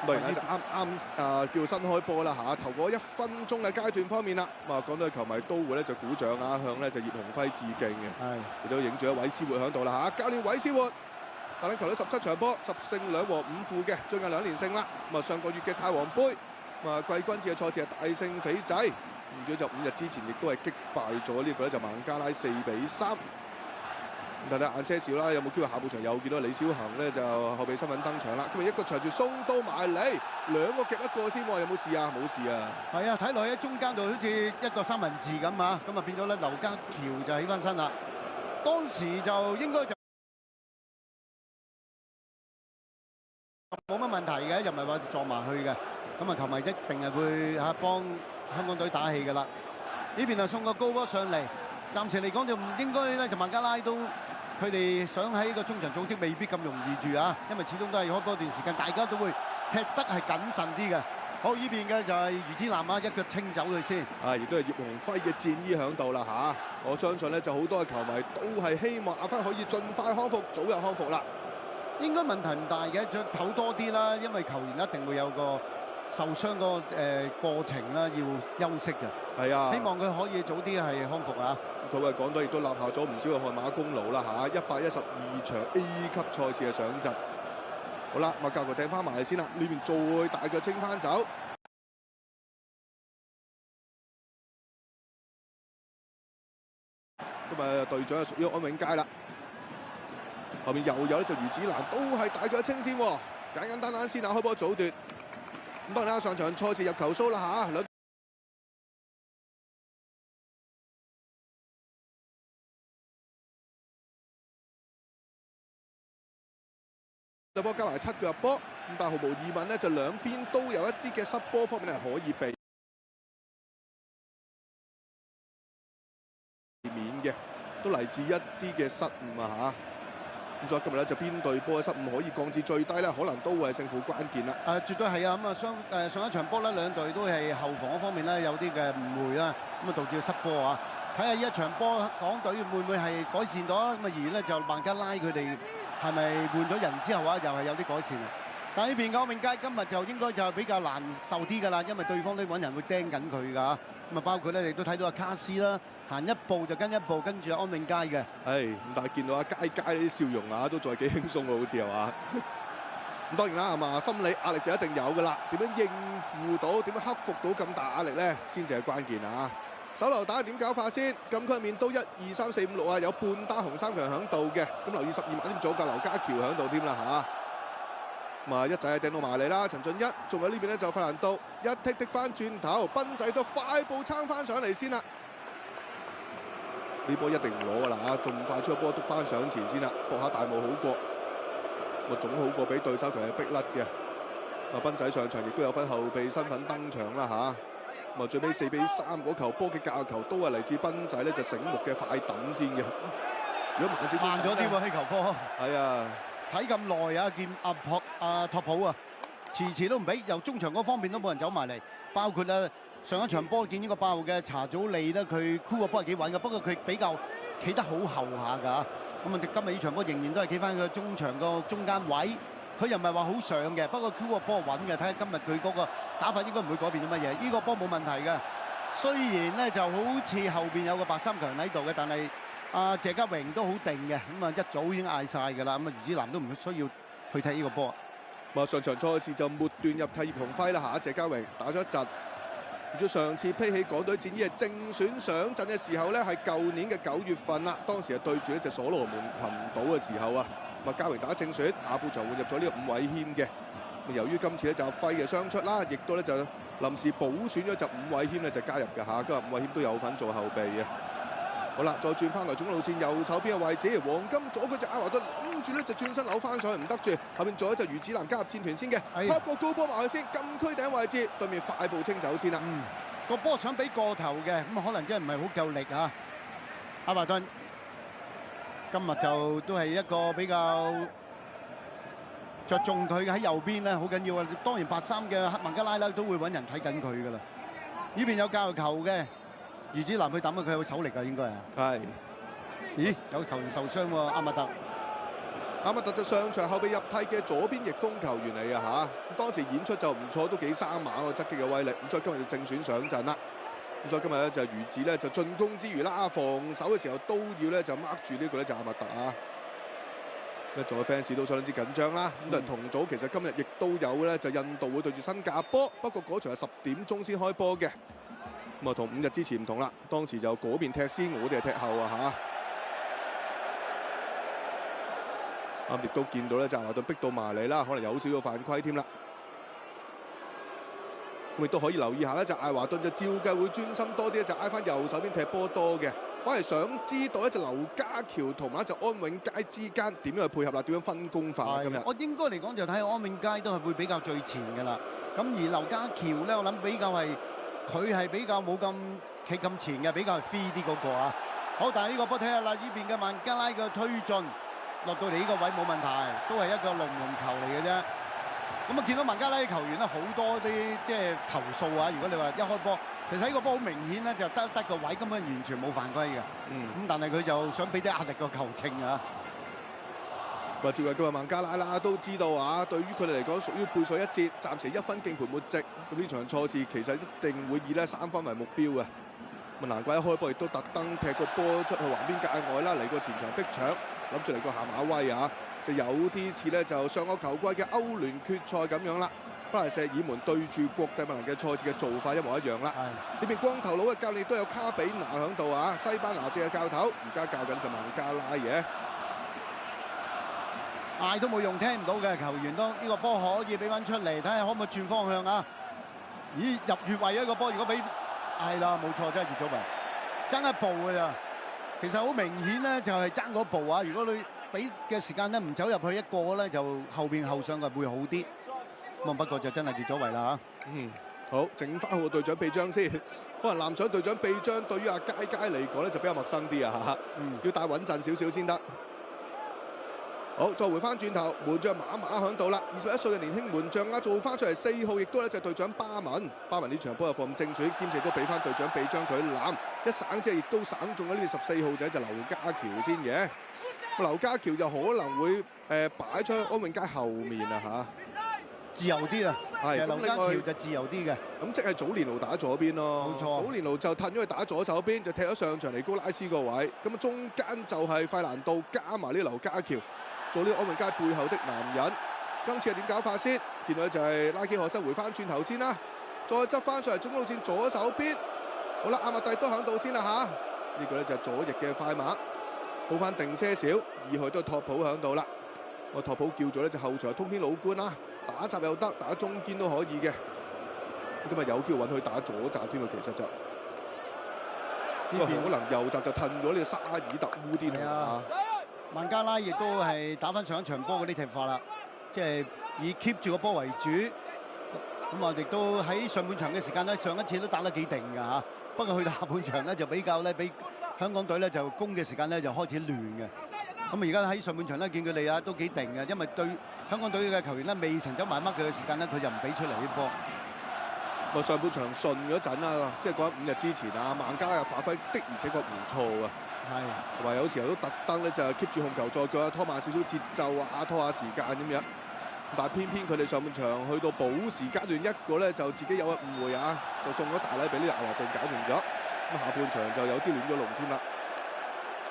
當然啦，就啱叫新開波啦嚇，頭嗰1分鐘嘅階段方面啦，咁啊港隊球迷都會咧就鼓掌啊，向咧就葉鴻輝致敬嘅，係亦都影住韋斯活喺度啦嚇，教練韋斯活帶領球隊17場波10勝2和5負嘅，最近2連勝啦。咁啊上個月嘅泰皇杯，咁啊季軍節嘅賽事係大勝斐濟，咁主要就5日之前亦都係擊敗咗呢個咧就孟加拉4-3。睇睇晏些少啦，有冇機會下半場又見到李霄恒咧就後備身份登場啦？今日一個長住送到埋嚟，兩個夾一個先喎，有冇事啊？冇事啊！係啊，睇落喺中間度好似一個三文治咁啊，咁啊變咗咧劉家喬就起翻身啦。當時就應該就冇乜問題嘅，又唔係話撞埋去嘅。咁啊球迷一定係會嚇幫香港隊打氣㗎啦。呢邊就送個高波上嚟，暫時嚟講就唔應該咧，就孟加拉都。佢哋想喺個中場組織未必咁容易住啊，因為始終都係開波段時間，大家都會踢得係謹慎啲嘅。好，呢邊嘅就係余子南啊，一腳清走佢先。亦都係葉鴻輝嘅戰衣喺度啦嚇。我相信咧就好多嘅球迷都係希望阿輝可以盡快康復，早日康復啦。應該問題唔大嘅，再唞多啲啦，因為球員一定會有個受傷個過程啦，要休息嘅。係啊，希望佢可以早啲係康復啊。佢為港隊亦都立下咗唔少嘅汗馬功勞啦嚇，112場 A 級賽事嘅上陣。好啦，咁啊教球掟翻埋嚟先啦，呢邊再大腳清翻走。咁啊隊長係屬於安永佳啦，後面又有咧就余子蘭都係大腳清先喎，簡單單先啊開波早段。咁當然啦，上場賽事入球數啦嚇。對波加埋7個入波，咁但係毫無疑問咧，就兩邊都有一啲嘅失波方面係可以避免嘅，都嚟自一啲嘅失誤啊嚇。咁所以今日咧就邊隊波嘅失誤可以降至最低咧，可能都會係勝負關鍵啦。絕對係啊！咁啊上一場波咧，兩隊都係後防嗰方面咧有啲嘅誤會啦，咁啊導致失波啊。睇下呢一場波港隊會唔會係改善到啊？咁啊而咧就孟加拉佢哋。係咪換咗人之後啊，又係有啲改善？但係呢邊嘅安永佳今日就應該就比較難受啲㗎啦，因為對方都揾人會釘緊佢㗎。咁啊包括咧，你都睇到阿卡斯啦，行一步就跟一步，跟住安永佳嘅。咁但係見到阿佳佳啲笑容啊，都仲係幾輕鬆喎，好似係嘛？咁當然啦，係嘛，心理壓力就一定有㗎啦。點樣應付到？點樣克服到咁大壓力咧？先至係關鍵啊！手榴彈點搞法先？禁區面都1、2、3、4、5、6啊，有半打紅三強喺度嘅。咁留意12碼點左腳劉家喬喺度添啦嚇。咁啊一仔係掟到埋嚟啦，陳俊一，仲有呢邊咧就費蘭道一剔翻轉頭，賓仔都快步撐翻上嚟先啦。呢波一定唔攞㗎啦嚇，仲快出個波篤翻上前先啦，搏下大霧好過。咁啊總好過俾對手強係逼甩嘅。咁啊賓仔上場亦都有份後備身份登場啦嚇。咁啊最尾4-3嗰球波嘅架球都係嚟自賓仔咧，就醒目嘅快等先嘅。如果慢少少，慢咗啲喎，呢球波。係啊，睇咁耐啊，見托普啊，遲都唔俾，由中場嗰方面都冇人走埋嚟。包括咧上一場波見呢個8號嘅查祖利咧，佢箍個波係幾穩嘅，不過佢比較企得好後下㗎。咁啊今日呢場波仍然都係企翻佢中場個中間位。佢又唔係話好上嘅，不過 Q 個波穩嘅。睇下今日佢嗰個打法應該唔會改變到乜嘢。呢個波冇問題嘅。雖然咧就好似後邊有個白三強喺度嘅，但係阿謝家榮都好定嘅。咁啊一早已經嗌晒㗎啦。咁啊余子南都唔需要去踢呢個波。咁啊上場賽事就末段入替葉鴻輝啦嚇，謝家榮打咗一陣。而且上次披起港隊戰衣係正選上陣嘅時候咧，係舊年嘅9月份啦。當時係對住呢隻所羅門群島嘅時候啊。咁啊，嘉榮打正選，下半場換入咗呢個伍偉謙嘅。由於今次咧就阿輝嘅傷出啦，亦都咧就臨時補選咗就伍偉謙咧就加入嘅嚇。今日伍偉謙都有份做後備嘅。好啦，再轉翻嚟總路線右手邊嘅位置，黃金左嗰隻阿華都諗住咧就轉身扭翻上去，唔得住。後面仲有一隻余子南加入戰團先嘅，拍個高波埋去先，禁區頂位置，對面快步清走先啦。個波想俾過頭嘅，咁啊可能真係唔係好夠力啊。阿華頓。今日就都係一個比較着重佢喺右邊咧，好緊要啊！當然83嘅孟加拉啦都會揾人睇緊佢㗎啦。呢邊有教球嘅，余子南去抌佢有手力㗎應該係。係。咦？有球員受傷喎，阿密特。阿麥特就上場後備入替嘅左邊翼鋒球員嚟啊嚇，當時演出就唔錯，都幾生猛個側擊嘅威力，咁所以今日要正選上陣啦。咁所以今日咧就魚子咧就進攻之餘啦，防守嘅時候都要咧就 mark 住呢個咧就阿麥特啊。一眾嘅 fans 都相當之緊張啦。咁但係同組其實今日亦都有咧就印度會對住新加坡，不過嗰場係10點鐘先開波嘅。咁啊同5日之前唔同啦，當時就嗰邊踢先，我哋係踢後啊嚇。亦都見到咧就華頓逼到埋嚟啦，可能有少少犯規添啦。咁亦都可以留意下咧，就艾華頓就照計會專心多啲，就挨翻右手邊踢波多嘅。反而想知道咧，就劉家喬同埋就安永佳之間點樣去配合啦，點樣分工法今日？我應該嚟講就睇安永佳都係會比較最前嘅啦。咁而劉家喬咧，我諗比較係佢係比較冇咁企咁前嘅，比較係 free 啲嗰個啊。好，但係呢個波睇下啦，呢邊嘅孟加拉嘅推進落到嚟呢個位冇問題，都係一個龍門球嚟嘅啫。咁啊，見到孟加拉嘅球員咧好多啲即係投訴啊！如果你話一開波，其實呢個波好明顯咧就得個位，根本完全冇犯規嘅。咁但係佢就想俾啲壓力個球證啊。話照計今日孟加拉啦都知道啊，對於佢哋嚟講屬於背水一節，暫時1分敬陪末席。咁呢場賽事其實一定會以咧3分為目標嘅。咁難怪一開波亦都特登踢個波出去橫邊界外啦，嚟個前場逼搶，諗住嚟個下馬威啊！就有啲似咧就上個球季嘅歐聯決賽咁樣啦，巴黎聖日耳門對住國際米蘭嘅賽事嘅做法一模一樣啦。呢邊光頭佬嘅教練都有卡比拿喺度啊，西班牙籍嘅教頭，而家教緊就孟加拉嘅。嗌都冇用，聽唔到嘅球員都呢個波可以俾翻出嚟，睇下可唔可以轉方向啊？咦，入越位啊個波！如果俾係啦，冇錯，真係越咗位，爭一步㗎咋。其實好明顯咧，就係爭嗰步啊！如果你俾嘅時間咧唔走入去一個咧，就後邊後上嘅會好啲。咁啊不過就真係越咗位啦嚇。好，整翻好個隊長臂章先。可能藍上隊長臂章對於阿佳佳嚟講咧就比較陌生啲啊嚇，要帶穩陣少少先得。好，再回翻轉頭，門將馬馬喺度啦，21歲嘅年輕門將啊，做翻出嚟4號，亦都係隻隊長巴文。巴文呢場波又放正選，兼且都俾翻隊長臂章佢攬，一省即係亦都省中咗呢個14號仔就劉家喬先嘅。劉家喬就可能會擺出去安永佳後面啊嚇，自由啲啊，係劉家喬就自由啲嘅。咁即係祖連奴打左邊咯，冇錯。祖連奴就褪咗去打左手邊，就踢咗上場尼高拉斯個位。咁啊中間就係費蘭道加埋呢劉家喬。做呢個安永佳背後的男人，今次係點搞法先？見到就係拉基可辛回翻轉頭先啦，再執翻上嚟中路線左手邊。好啦，阿麥蒂都喺度先啦嚇，呢個咧就係左翼嘅快馬，好翻定些少。2號都係托普喺度啦，個托普叫做咧就後場通天老官啦，打閘又得，打中堅都可以嘅。今日有機會揾佢打左閘添啊，其實就呢個可能右閘就褪咗呢個沙爾特烏啲啊。孟加拉亦都係打翻上一場波嗰啲踢法啦，即係以 keep 住個波為主。咁啊，亦都喺上半場嘅時間咧，上一次都打得幾定㗎嚇。不過去到下半場咧，就比較咧，比香港隊咧就攻嘅時間咧就開始亂嘅。咁啊，而家喺上半場咧見佢哋啊都幾定嘅，因為對香港隊嘅球員咧未曾走埋乜佢嘅時間咧，佢就唔俾出嚟啲波。上半場順嗰陣啊，即係講5日之前啊，孟加拉嘅發揮的而且確唔錯啊。係，同埋有時候都特登咧就係 keep 住控球再腳啊，拖慢少少節奏啊，拖下時間咁樣。但係偏偏佢哋上半場去到補時階段，一個咧就自己有個誤會啊，就送咗大禮俾呢個艾華頓搞掂咗。咁下半場就有啲亂咗龍添啦。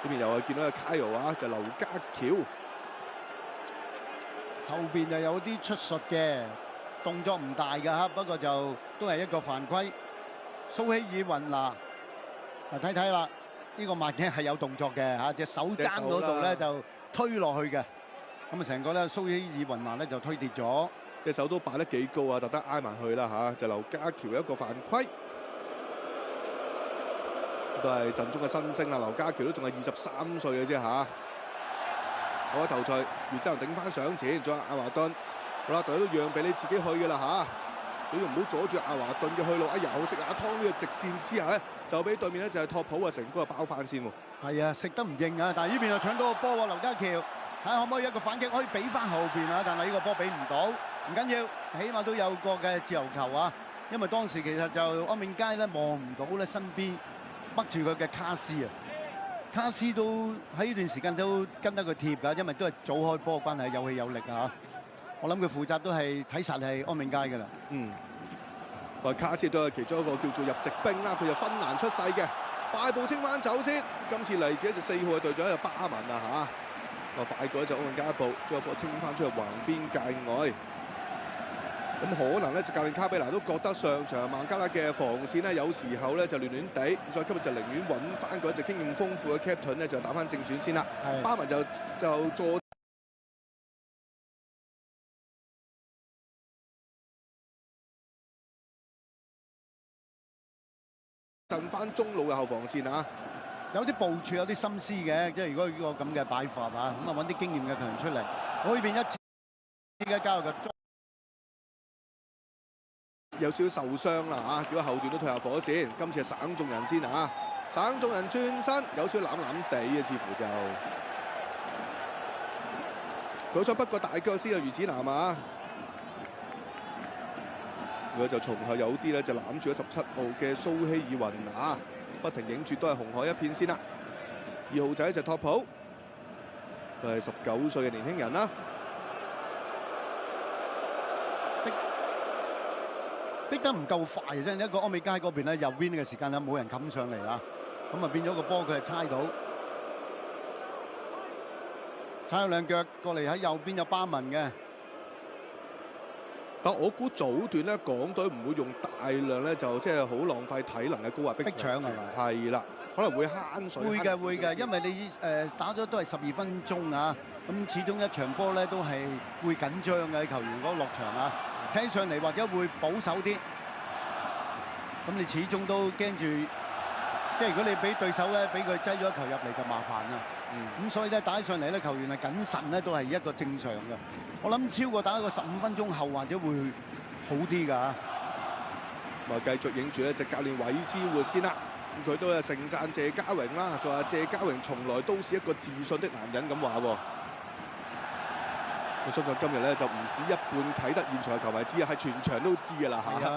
呢邊又係見到個卡尤啊，就劉家喬後邊就有啲出術嘅動作唔大㗎嚇，不過就都係一個犯規。蘇希爾雲拿嗱睇睇啦。呢個麥嘅係有動作嘅嚇，隻手踭嗰度咧就推落去嘅，咁啊成個咧蘇希爾雲拿咧就推跌咗，隻手都擺得幾高啊，特登挨埋去啦嚇，就劉家喬一個犯規，都係陣中嘅新星啦。劉家喬都仲係23歲嘅啫嚇，好啊頭槌，然之後頂翻上前，再阿華頓，好啦隊都讓俾你自己去嘅啦嚇。主要唔好阻住阿華頓嘅去路，又食阿湯呢個直線之下咧，就俾對面咧就係托普啊成功啊包翻先喎。係啊，食得唔應啊！但係呢邊又搶到個波喎，劉家喬睇可唔可以一個反擊可以俾翻後邊啊？但係呢個波俾唔到，唔緊要，起碼都有個嘅自由球啊！因為當時其實就安永佳咧望唔到咧身邊北住佢嘅卡斯啊，卡斯都喺呢段時間都跟得佢貼㗎，因為都係早開波關係，有氣有力啊！我諗佢負責都係睇實係安永佳㗎啦。卡斯都係其中一個叫做入籍兵啦，佢就芬蘭出世嘅，快步清翻走先。今次嚟自就4號嘅隊長就巴文啊嚇，快過就安永佳一步，將個波清翻出去橫邊界外。咁可能咧，就教練卡比拿都覺得上場孟加拉嘅防線咧，有時候咧就亂亂地，所以今日就寧願揾翻嗰隻經驗豐富嘅 captain 咧，就打翻正選先啦。巴文就坐陣翻中路嘅後防線啊！有啲部署，有啲心思嘅，即係如果呢個咁嘅擺法啊，咁啊揾啲經驗嘅球員出嚟，我呢邊一次嘅交流嘅。有少少受傷啦嚇，如果後段都退下火線，今次係省眾人先啊！省眾人轉身有少少攬攬地嘅，似乎就佢想不過大腳先嘅余子南啊！佢就從後有啲咧就攬住咗17號嘅蘇希爾雲拿，不停影住都係紅海一片先啦。2號仔就托普，佢係19歲嘅年輕人啦。逼得唔夠快啫，一個安美街嗰邊咧右邊嘅時間咧冇人冚上嚟啦，咁啊變咗個波佢係猜到，猜咗兩腳過嚟喺右邊有巴文嘅。但我估早段咧港隊唔會用大量咧就即係好浪費體能嘅高壓逼搶係咪？係啦，可能會慳水。會嘅會嘅，因為你打咗都係12分鐘啊，咁始終一場波咧都係會緊張嘅球員如果落場啊。睇上嚟或者會保守啲，咁你始終都驚住，即係如果你俾對手咧俾佢擠咗一球入嚟就麻煩啦。咁所以咧打起上嚟咧球員係謹慎咧都係一個正常嘅。我諗超過打一個15分鐘後或者會好啲㗎。咁啊繼續影住咧隻教練韋斯活先啦，咁佢都係盛讚謝家榮啦，就話謝家榮從來都是一個自信的男人咁話喎。我相信今日咧就唔止一半啟德現場嘅球迷知啊，係全場都知㗎啦嚇。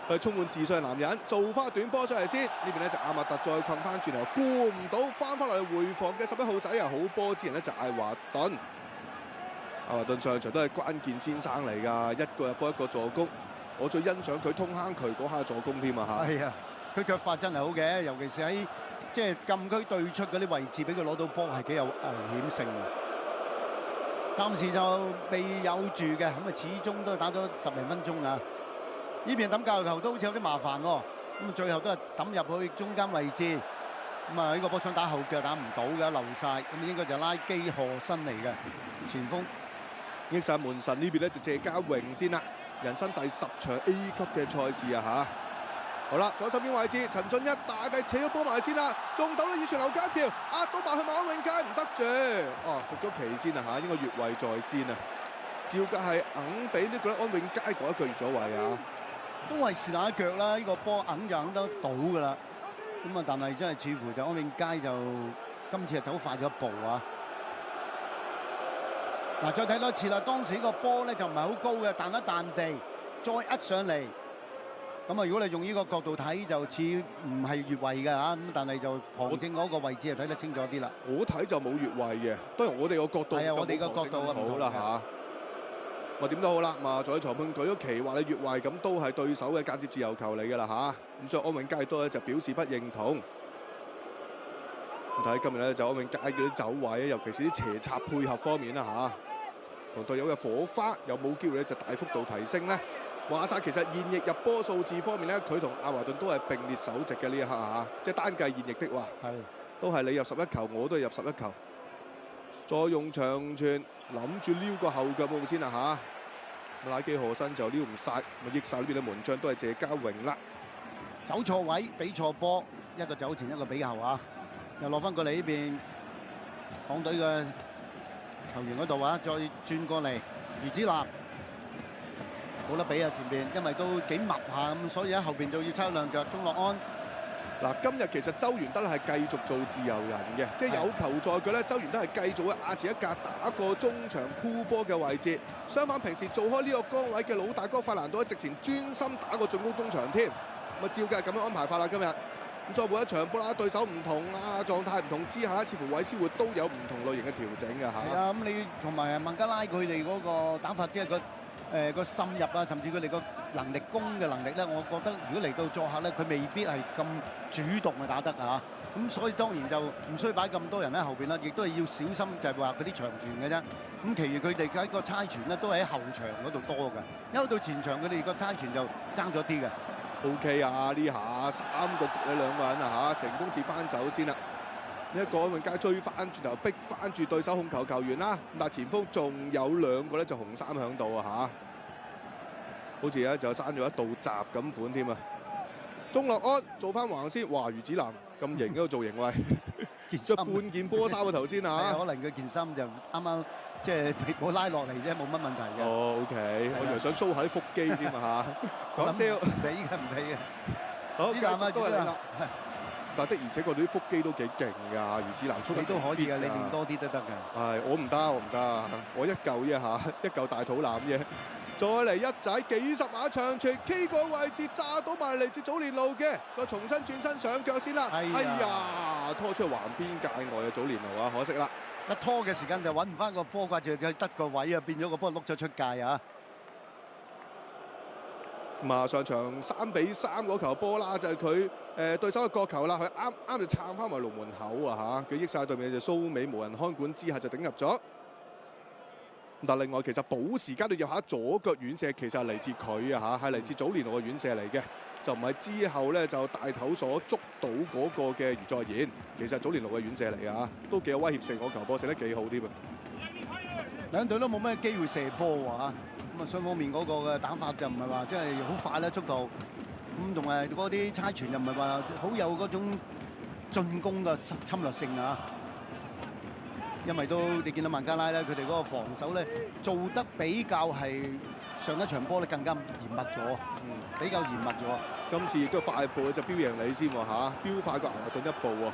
佢係充滿自信嘅男人，做翻短波出嚟先。呢邊咧就阿麥特再困翻轉頭，過唔到，翻嚟回防嘅11號仔啊，好波之人咧就艾華頓。艾華頓上場都係關鍵先生嚟㗎，一個入波一個助攻。我最欣賞佢通坑渠嗰下助攻添啊嚇。係啊，佢腳法真係好嘅，尤其是喺即係禁區對出嗰啲位置，俾佢攞到波係幾有危險性嘅。暫時就未有住嘅，咁啊始終都係打咗10零分鐘啊！呢邊抌教球都好似有啲麻煩喎，咁最後都係抌入去中間位置，咁啊呢個波想打後腳打唔到嘅，漏晒，咁應該就拉基賀新嚟嘅前鋒。益晒門神呢邊咧就謝家榮先啦，人生第10場 A 級嘅賽事啊嚇！好啦，左手邊位置，陳俊一大力扯咗波埋先啦，中到咧以傳劉家橋壓到埋去馬永佳唔得住，哦復咗旗先啊嚇，應該越位在先啊，照計係硬俾呢個安永佳嗰一腳越咗位啊，都係是但一腳啦，呢個波硬就硬得到㗎啦，咁啊但係真係似乎就安永佳就今次係走快咗一步啊！嗱，再睇多次啦，當時個波咧就唔係好高嘅，彈一彈地，再壓上嚟。咁啊，如果你用呢個角度睇，就似唔係越位嘅嚇，咁但係就旁正嗰個位置就睇得清楚啲啦。我睇就冇越位嘅，當然我哋個角度係啊，我哋個角度啊好啦嚇。咪點都好啦，嘛在裁判舉咗旗話你越位，咁都係對手嘅間接自由球嚟㗎啦嚇。咁所以安永佳都咧就表示不認同。咁睇今日咧就安永佳嘅啲走位，尤其是啲斜插配合方面啦嚇，同隊友嘅火花有冇機會咧就大幅度提升咧？話晒其實現役入波數字方面咧，佢同阿華頓都係並列首席嘅呢一刻嚇，即係單計現役的話，都係你入11球，我都係入11球。再用長傳諗住撩個後腳門先啦嚇，拉基賀新就撩唔晒，咪益晒呢邊嘅門將都係謝家榮啦。走錯位，俾錯波，一個走前，一個俾後啊！又落翻過嚟呢邊港隊嘅球員嗰度啊，再轉過嚟余子南。冇得比啊！前邊因為都幾密下咁，所以喺後邊就要抽兩腳。鍾樂安嗱，今日其實周元德係繼續做自由人嘅，即係有球在腳咧，周元德係繼續會壓前一格打個中場箍波嘅位置。相反，平時做開呢個崗位嘅老大哥費蘭多喺直前專心打個進攻中場添。咁啊，照計係咁樣安排法啦。今日咁所以每一場波啦，對手唔同啊，狀態唔同之下，似乎韋斯活都有唔同類型嘅調整嘅嚇。係啊，咁你同埋孟加拉佢哋嗰個打法，即係個滲入啊，甚至佢哋個能力攻嘅能力咧，我覺得如果嚟到作客咧，佢未必係咁主動去打得啊。咁所以當然就唔需要擺咁多人喺後邊啦，亦都係要小心，就係話嗰啲長傳嘅啫。咁其餘佢哋嘅一個猜傳咧，都係喺後場嗰度多嘅，因為到前場佢哋個猜傳就爭咗啲嘅。OK 啊，呢下3個局呢兩個人啊嚇，成功截翻走先啦。呢一個雲佳追翻轉頭，逼翻住對手控球球員啦。咁但係前鋒仲有2個咧就紅衫喺度啊嚇，好似咧就閂咗一道閘咁款添啊。鍾樂安做翻橫先，哇！余子南咁型嗰個造型喂，着半件波衫啊頭先啊，可能佢件衫就啱啱即係被我拉落嚟啫，冇乜問題嘅。哦 ，OK，我以為想 show 下啲腹肌添啊嚇，講笑，唔俾嘅唔俾嘅。好，子南啊，都係你啦。但的而且確啲腹肌都幾勁㗎，余子南出得你都可以嘅，你練多啲都得㗎。係，我唔得，我一嚿啫嚇，一嚿大肚腩啫。再嚟一仔幾十碼長傳 ，K 個位置炸到埋嚟自祖連路嘅，再重新轉身上腳先啦。哎呀，拖出去橫邊界外嘅祖連路啊，可惜啦。一拖嘅時間就揾唔翻個波，掛住佢得個位啊，變咗個波碌咗出界啊！咁啊，上場3-3嗰球波啦，就係佢對手嘅角球啦，佢啱就撐翻埋龍門口啊嚇，佢益晒對面嘅蘇美無人看管之下就頂入咗。但另外其實補時階段有下左腳遠射，其實係嚟自佢啊嚇，係嚟自祖連路嘅遠射嚟嘅，就唔係之後咧就大頭所捉到嗰個嘅余再賢，其實係祖連路嘅遠射嚟㗎嚇，都幾有威脅性，嗰球波射得幾好添啊！兩隊都冇咩機會射波喎嚇，咁啊雙方面嗰個嘅打法就唔係話即係好快啦速度，咁同埋嗰啲猜傳又唔係話好有嗰種進攻嘅侵略性啊。因為都你見到孟加拉咧，佢哋嗰個防守咧做得比較係上一場波咧更加嚴密咗，比較嚴密咗。今次亦都快步就飆贏你先喎嚇，飆快過亞馬頓一步喎。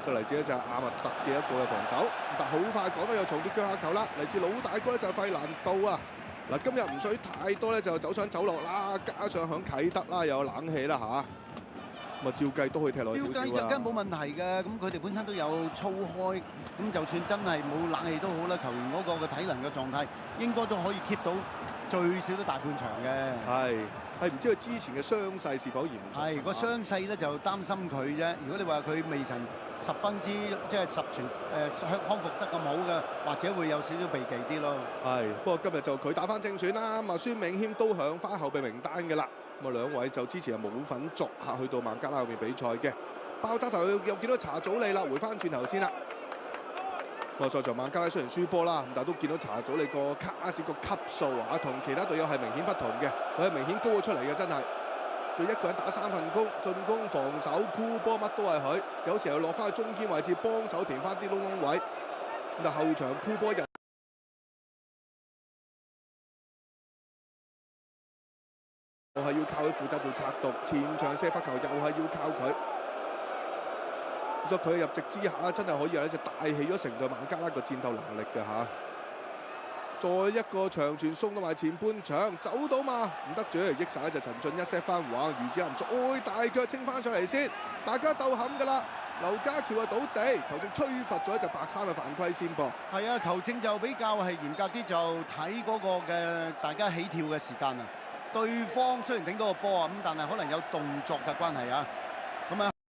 就嚟自咧就係亞密特嘅一個嘅防守，但好快講到有重疊腳下球啦，嚟自老大哥咧就係費蘭道啊。嗱，今日唔水太多咧，就走上走落啦，加上響啟德啦，又有冷氣啦嚇。咁啊，照計都可以踢落少少啊。照計就梗冇問題嘅，咁佢哋本身都有操開，咁就算真係冇冷氣都好啦，球員嗰個嘅體能嘅狀態應該都可以 keep 到最少都大半場嘅。係唔知佢之前嘅傷勢是否嚴重？係個傷勢咧就擔心佢啫。如果你話佢未曾十分之即係十全康復得咁好嘅，或者會有少少避忌啲咯。係，不過今日就佢打翻正選啦。咁啊，孫銘謙都響翻後備名單嘅啦。咁啊，兩位就之前係冇份作客去到孟加拉嗰邊比賽嘅。爆炸頭又見到查祖利啦，回翻轉頭先啦。咁啊，上場孟加拉雖然輸波啦，但係都見到查祖利個卡士個級數啊，同其他隊友係明顯不同嘅，佢係明顯高咗出嚟嘅，真係。就一個人打3份工，進攻、防守、箍波乜都係佢。有時候落翻去中堅位置幫手填翻啲窿窿位。咁就後場箍波人。又係要靠佢負責做策動，前場射罰球又係要靠佢。所以佢入籍之下真係可以係一隻帶起咗成隊孟加拉個戰鬥能力嘅嚇。再一個長傳送到埋前半場，走到嘛唔得住，益晒就陳俊一 set 翻橫，余子南再大腳清翻上嚟先，大家鬥冚㗎啦。劉家喬啊倒地，球證吹罰咗一隻白衫嘅犯規先噃。係啊，球證就比較係嚴格啲，就睇嗰個嘅大家起跳嘅時間啊。對方雖然頂到個波啊，咁但係可能有動作嘅關係啊。